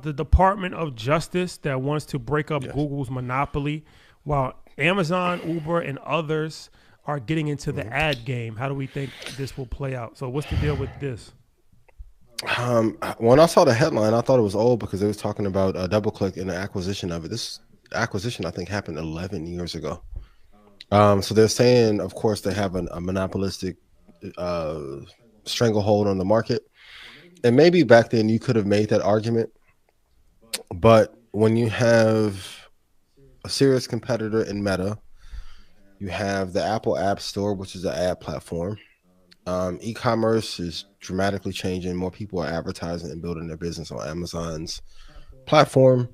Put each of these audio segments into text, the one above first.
the Department of Justice that wants to break up Google's monopoly, while Amazon, Uber, and others are getting into the ad game. How do we think this will play out? So what's the deal with this? When I saw the headline, I thought it was old because they was talking about DoubleClick and the acquisition of it. This acquisition, I think, happened 11 years ago. So they're saying, of course, they have a monopolistic uh, stranglehold on the market. And maybe back then you could have made that argument. But when you have a serious competitor in Meta, you have the Apple App Store, which is an ad platform. E-commerce is dramatically changing. More people are advertising and building their business on Amazon's platform.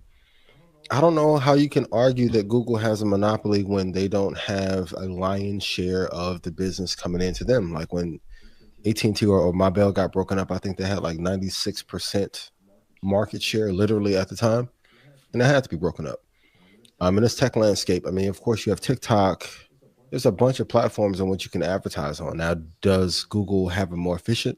I don't know how you can argue that Google has a monopoly when they don't have a lion's share of the business coming into them. Like when AT&T or My Bell got broken up, I think they had like 96% market share literally at the time, and it had to be broken up. In this tech landscape, I mean, of course, you have TikTok. There's a bunch of platforms on which you can advertise on. Now, does Google have a more efficient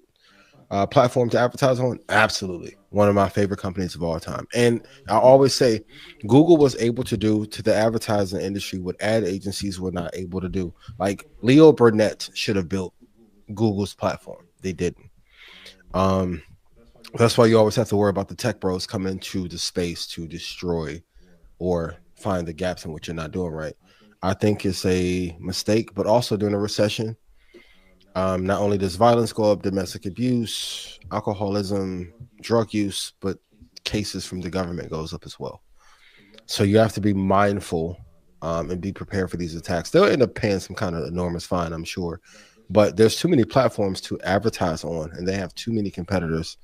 platform to advertise on? Absolutely. One of my favorite companies of all time. And I always say Google was able to do to the advertising industry what ad agencies were not able to do. Like Leo Burnett should have built Google's platform. They didn't. Um, that's why you always have to worry about the tech bros coming into the space to destroy or find the gaps in what you're not doing right. I think it's a mistake, but also during a recession, not only does violence go up, domestic abuse, alcoholism, drug use, but cases from the government goes up as well. So you have to be mindful and be prepared for these attacks. They'll end up paying some kind of enormous fine, I'm sure, but there's too many platforms to advertise on, and they have too many competitors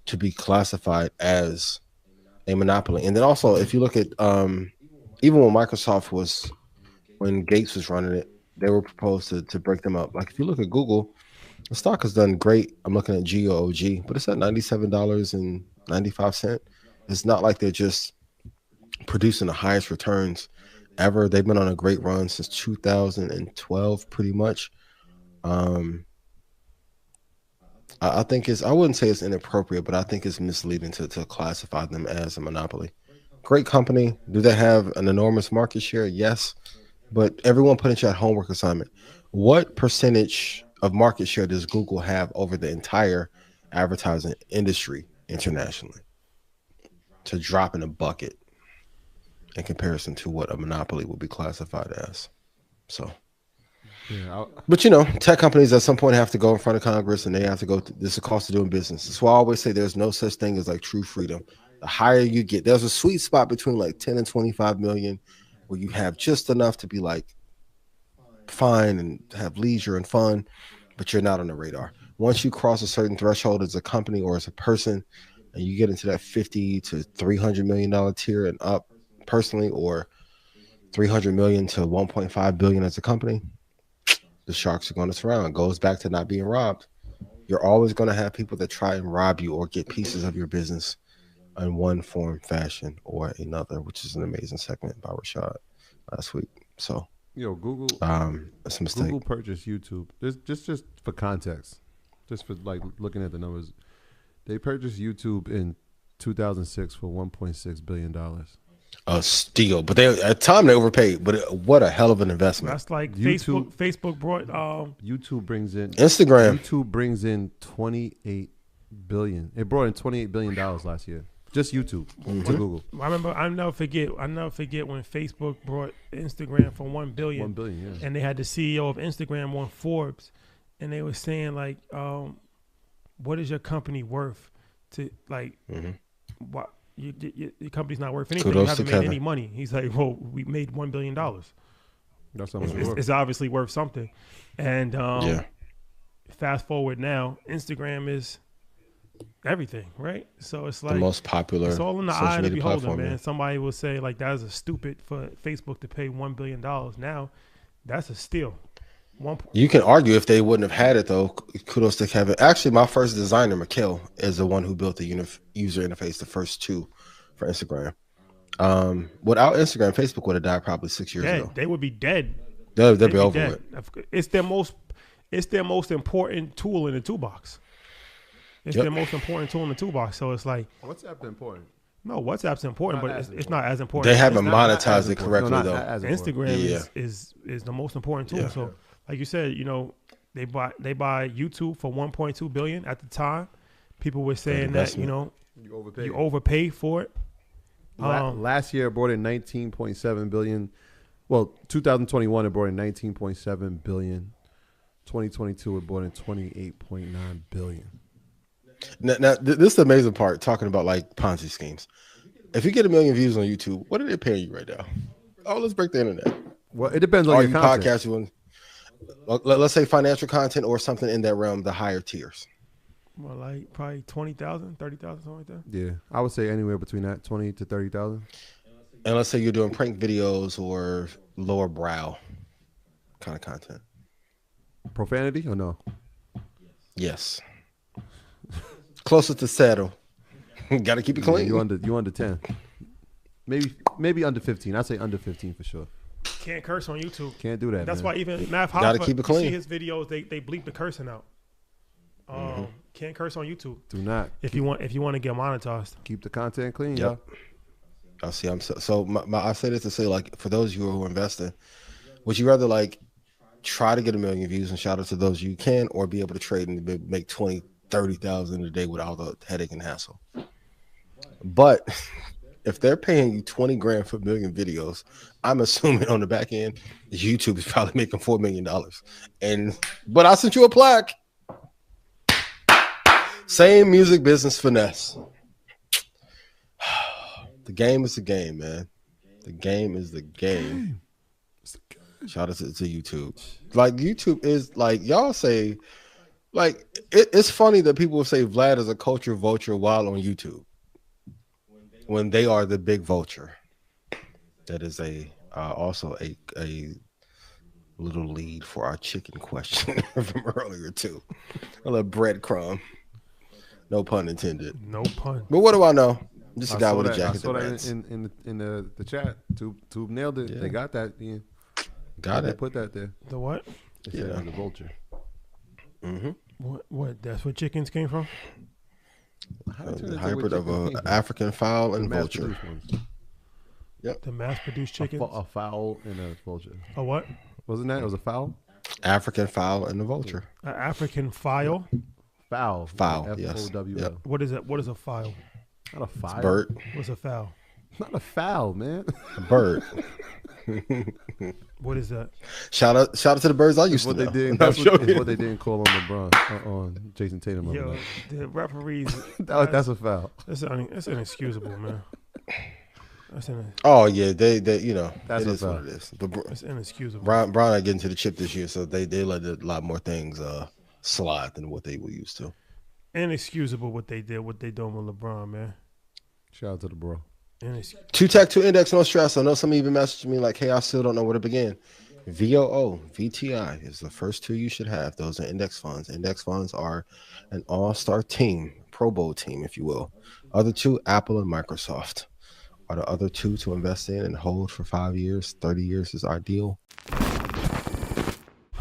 to be classified as a monopoly. And then also, if you look at even when Microsoft was when Gates was running it, they were proposed to break them up. Like if you look at Google, the stock has done great. I'm looking at GOOG, but it's at $97.95. It's not like they're just producing the highest returns ever. They've been on a great run since 2012, pretty much. Um, I think I wouldn't say it's inappropriate, but I think it's misleading to classify them as a monopoly. Great company. Do they have an enormous market share? Yes. But everyone put into that homework assignment. What percentage of market share does Google have over the entire advertising industry internationally to drop in a bucket in comparison to what a monopoly would be classified as? So, Yeah, but tech companies at some point have to go in front of Congress and they have to go. This is a cost of doing business. That's why I always say there's no such thing as like true freedom. The higher you get, there's a sweet spot between like 10 and 25 million where you have just enough to be like fine and have leisure and fun, but you're not on the radar. Once you cross a certain threshold as a company or as a person, and you get into that 50 to $300 million tier and up personally, or 300 million to 1.5 billion as a company, the sharks are going to surround. It goes back to not being robbed. You're always going to have people that try and rob you or get pieces of your business in one form, fashion, or another, which is an amazing segment by Rashad last week. So, Google. that's a mistake. Google purchased YouTube. Just for context, just for like looking at the numbers, they purchased YouTube in 2006 for $1.6 billion. A steal, but they at the time they overpaid. But what a hell of an investment! That's like YouTube- Facebook brought YouTube brings in Instagram. YouTube brings in 28 billion. It brought in $28 billion last year. Just YouTube to Google. I remember. I never forget when Facebook brought Instagram for 1 billion. 1 billion, yeah. And they had the CEO of Instagram on Forbes, and they were saying like, "What is your company worth?" To like, what your company's not worth anything. Kudos You haven't to made Kevin. any money. He's like, "Well, we made $1 billion. That's how much it's worth. It's obviously worth something." And Yeah. fast forward now, Instagram is everything, right? So it's like The most popular it's all in the social eye of the media beholder, platform, man. yeah. Somebody will say like that is a stupid for Facebook to pay $1 billion. Now that's a steal. You can argue if they wouldn't have had it though. Kudos to Kevin. Actually, my first designer, Mikhail, is the one who built the user interface, the first two for Instagram. Without Instagram, Facebook would have died probably 6 years Dead. ago. They would be dead. They'll They'd be over dead. with. It's their most important tool in the toolbox. It's Yep. their most important tool in the toolbox. So it's like What's that important? No, WhatsApp's important, but it's not as important. They haven't not monetized as it important. correctly No, though. not as important. Instagram is the most important tool. Yeah. So, like you said, they buy YouTube for $1.2 billion at the time. People were saying that you you overpay for it. Last year, it brought in $19.7 billion. Well, 2021, it brought in $19.7 billion. 2022, it brought in $28.9 billion. Now, this is the amazing part. Talking about like Ponzi schemes. If you get 1 million views on YouTube, what are they paying you right now? Oh, let's break the internet. Well, it depends on your content. Podcast, let's say financial content or something in that realm, the higher tiers. Well, like probably 20,000, 30,000, something like that. Yeah, I would say anywhere between that 20 to 30,000. And let's say you're doing prank videos or lower brow kind of content. Profanity or no? Yes. Closer to settle. Got to keep it clean. You under 10. Maybe under 15. I'd say under 15 for sure. Can't curse on YouTube. Can't do that. That's man. why even Math Hoffa, Gotta keep it clean. you see his videos, they bleep the cursing out. Can't curse on YouTube. Do not. If you want to get monetized. Keep the content clean, Yep. y'all. I see. I say this to say, like, for those of you who are investing, would you rather like try to get 1 million views, and shout out to those you can, or be able to trade and make 20, 30,000 a day without the headache and hassle? But if they're paying you 20 grand for 1 million videos, I'm assuming on the back end, YouTube is probably making $4 million. But I sent you a plaque. Same music business finesse. The game is the game, man. The game is the game. Shout out to YouTube. Like, YouTube is like, y'all say, like, it's funny that people will say Vlad is a culture vulture while on YouTube, when they are the big vulture. That is also a little lead for our chicken question from earlier too. A little breadcrumb. No pun intended. No pun. But what do I know? I'm just a guy with a jacket. I saw that in the chat. Tube nailed it. Yeah. They got that. Yeah. Got They it. put that there. The what? They said the vulture. Mm-hmm. What? That's where chickens came from? The hybrid of an African fowl and vulture. Yep. The mass-produced chickens? A fowl and a vulture. A what? Wasn't that? It was a fowl? African fowl and a vulture. An African file? Fowl. Fowl, yes. F-O-W-L. Yep. What is it? What is a file? Not a fowl. Bird. What's a foul? Not a fowl, man. A bird. What is that? Shout out to the birds I used to What know. they did. No, That's what they didn't call on LeBron on Jason Tatum. Yo, the referees. That's a foul. That's inexcusable, man. Oh yeah, they you know, That's it is fact. what it is. But It's inexcusable. Brown not getting to the chip this year, so they let a lot more things slide than what they were used to. Inexcusable what they did, what they doing with LeBron, man. Shout out to the bro. Two tech, two index, no stress. I know some even messaged me like, hey, I still don't know where to begin. VOO, VTI is the first two you should have. Those are index funds. Index funds are an all-star team, Pro Bowl team, if you will. Other two, Apple and Microsoft, are the other two to invest in and hold for 5 years. 30 years is ideal.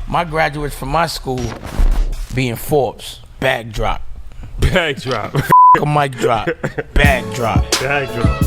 My graduates from my school being Forbes, bag drop. Bag drop. A mic drop, bag drop. Bag drop.